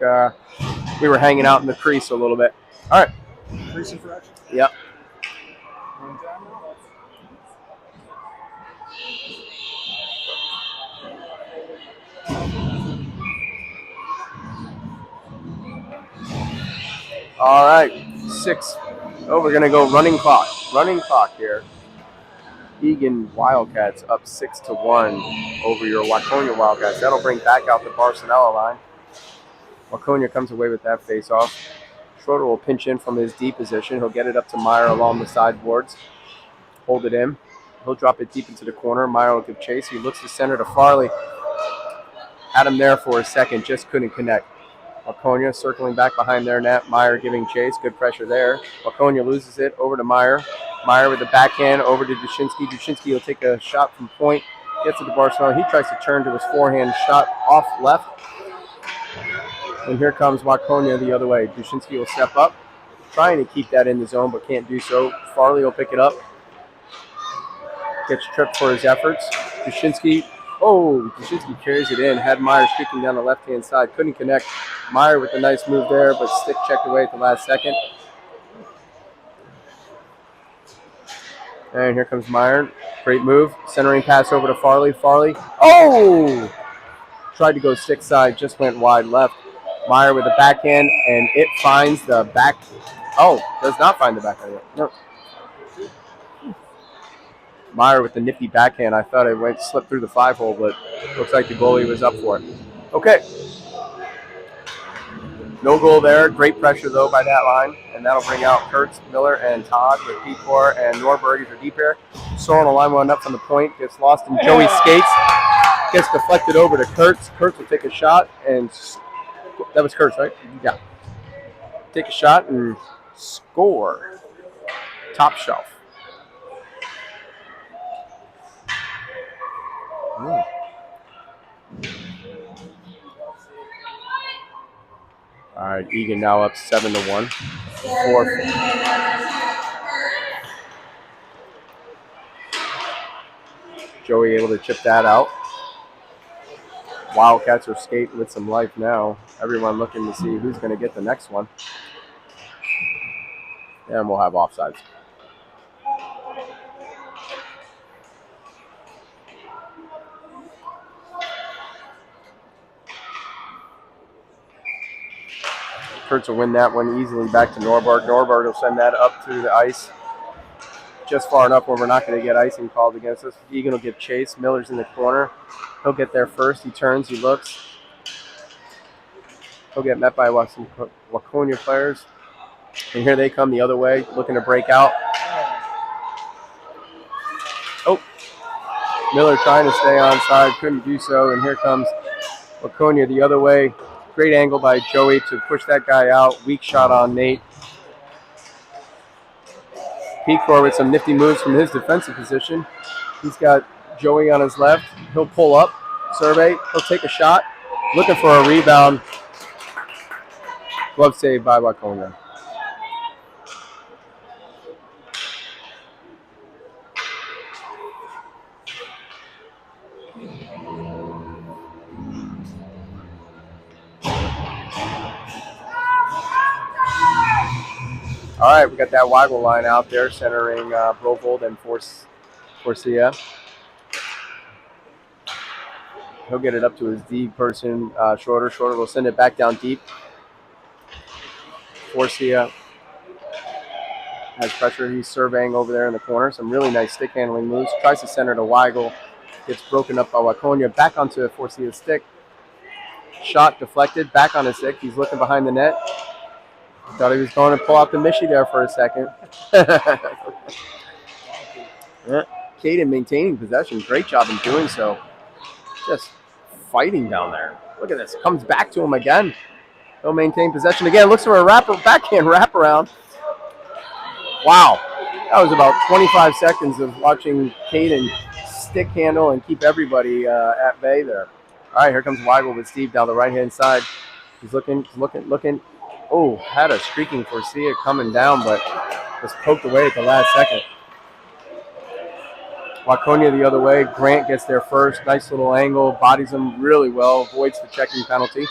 we were hanging out in the crease a little bit. All right. Crease infraction? Yep. All right, 6. Oh, we're going to go running clock. Running clock here. Eagan Wildcats up 6-1 over your Waconia Wildcats. That'll bring back out the Barcelona line. Waconia comes away with that face-off. Schroeder will pinch in from his D position. He'll get it up to Meyer along the sideboards. Hold it in. He'll drop it deep into the corner. Meyer will give chase. He looks to center to Farley. Had him there for a second, just couldn't connect. Waconia circling back behind their net. Meyer giving chase. Good pressure there. Waconia loses it over to Meyer. Meyer with the backhand over to Dushinsky. Dushinsky will take a shot from point. Gets it to Barcelona. He tries to turn to his forehand shot off left. And here comes Waconia the other way. Dushinsky will step up. Trying to keep that in the zone, but can't do so. Farley will pick it up. Gets tripped for his efforts. Dushinsky carries it in. Had Meyer streaking down the left-hand side. Couldn't connect. Meyer with a nice move there, but stick checked away at the last second. And here comes Meyer. Great move. Centering pass over to Farley. Farley. Oh! tried to go stick side, just went wide left. Meyer with the backhand, and it finds the back. Oh, does not find the backhand. No. Meyer with the nifty backhand. I thought it slipped through the 5-hole, but looks like the goalie was up for it. Okay. No goal there. Great pressure, though, by that line. And that'll bring out Kurtz, Miller, and Todd with Pecor and Norberg are deep here. Soren, a line one up from the point, gets lost in Joey's skates. Gets deflected over to Kurtz. Kurtz will take a shot, and that was Kurtz, right? Yeah. Take a shot and score. Top shelf. All right, Eagan now up 7-1. Joey able to chip that out. Wildcats are skating with some life now. Everyone looking to see who's going to get the next one. And we'll have offsides. Kurtz will win that one easily back to Norberg. Norberg will send that up through the ice just far enough where we're not going to get icing called against us. Eagan will give chase. Miller's in the corner. He'll get there first. He turns. He looks. He'll get met by some Waconia players. And here they come the other way, looking to break out. Oh, Miller trying to stay onside, couldn't do so. And here comes Waconia the other way. Great angle by Joey to push that guy out. Weak shot on Nate. Pecor with some nifty moves from his defensive position. He's got Joey on his left. He'll pull up, survey. He'll take a shot. Looking for a rebound. Glove save by Waconia. All right, we got that Weigel line out there, centering Brovold and Forcia. He'll get it up to his D person, Shorter. Shorter will send it back down deep. Forcia has pressure. He's surveying over there in the corner. Some really nice stick handling moves. Tries to center to Weigel. Gets broken up by Waconia. Back onto Forcia's stick. Shot deflected. Back on his stick. He's looking behind the net. Thought he was going to pull out the Mishi there for a second. Caden maintaining possession. Great job in doing so. Just fighting down there. Look at this. Comes back to him again. He'll maintain possession again. Looks for a backhand wraparound. Wow. That was about 25 seconds of watching Caden stick handle and keep everybody at bay there. All right, here comes Weigel with Steve down the right-hand side. He's looking. Oh, had a streaking Forcia coming down, but was poked away at the last second. Waconia the other way. Grant gets there first. Nice little angle. Bodies him really well. Avoids the checking penalty.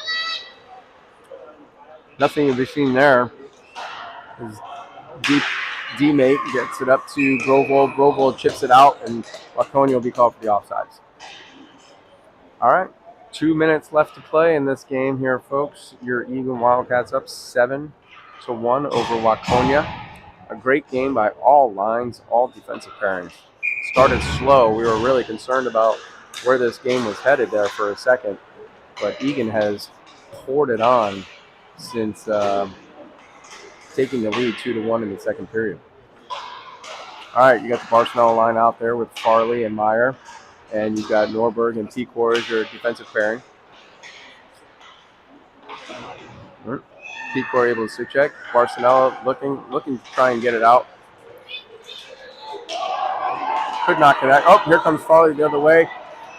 Nothing to be seen there. His D-mate gets it up to Brovold. Brovold chips it out, and Waconia will be called for the offsides. All right. 2 minutes left to play in this game here, folks. Your Eagan Wildcats up 7-1 over Waconia. A great game by all lines, all defensive pairings. Started slow. We were really concerned about where this game was headed there for a second. But Eagan has poured it on since taking the lead 2-1 in the second period. All right, you got the Barcelona line out there with Farley and Meyer. And you've got Norberg and Pecor as your defensive pairing. Pecor able to stick check. Barcelona looking to try and get it out. Could not connect. Oh, here comes Farley the other way.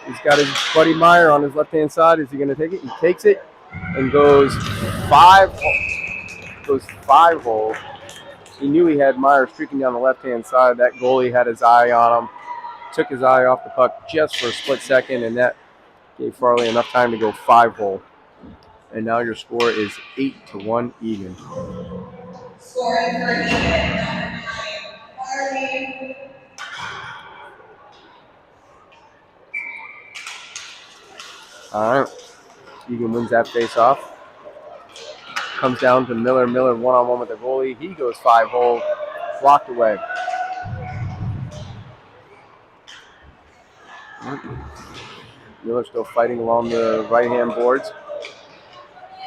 He's got his buddy Meyer on his left-hand side. Is he going to take it? He takes it and goes 5-hole. He knew he had Meyer streaking down the left-hand side. That goalie had his eye on him. Took his eye off the puck just for a split second, and that gave Farley enough time to go 5-hole. And now your score is 8-1 Eagan. Scoring for Eagan, Farley. All right. Eagan wins that face-off. Comes down to Miller. Miller one-on-one with the goalie. He goes 5-hole. Blocked away. Miller still fighting along the right-hand boards.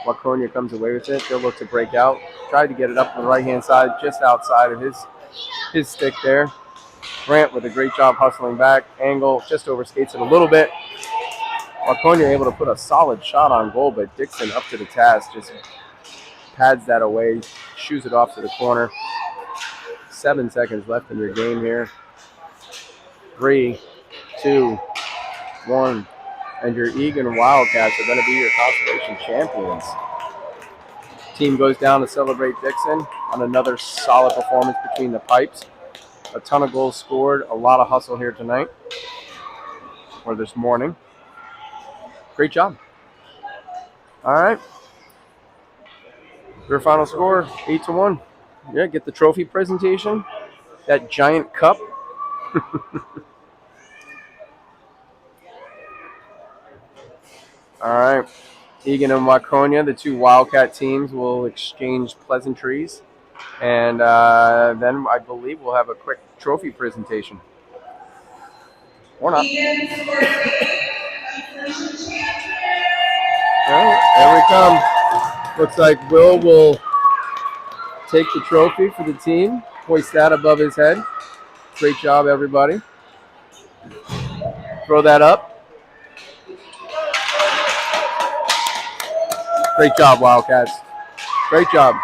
Waconia comes away with it. They'll look to break out. Tried to get it up on the right-hand side, just outside of his stick there. Grant with a great job hustling back. Angle just overskates it a little bit. Waconia able to put a solid shot on goal, but Dixon up to the task. Just pads that away, shoos it off to the corner. 7 seconds left in your game here. 3, 2, 1. And your Eagan Wildcats are going to be your consolation champions. Team goes down to celebrate Dixon on another solid performance between the pipes. A ton of goals scored, a lot of hustle here tonight, or this morning. Great job. All right. Your final score, 8-1. Yeah, get the trophy presentation. That giant cup. All right. Eagan and Waconia, the two Wildcat teams, will exchange pleasantries. And then I believe we'll have a quick trophy presentation. Or not. All right, there we come. Looks like will take the trophy for the team, hoist that above his head. Great job, everybody. Throw that up. Great job, Wildcats. Great job.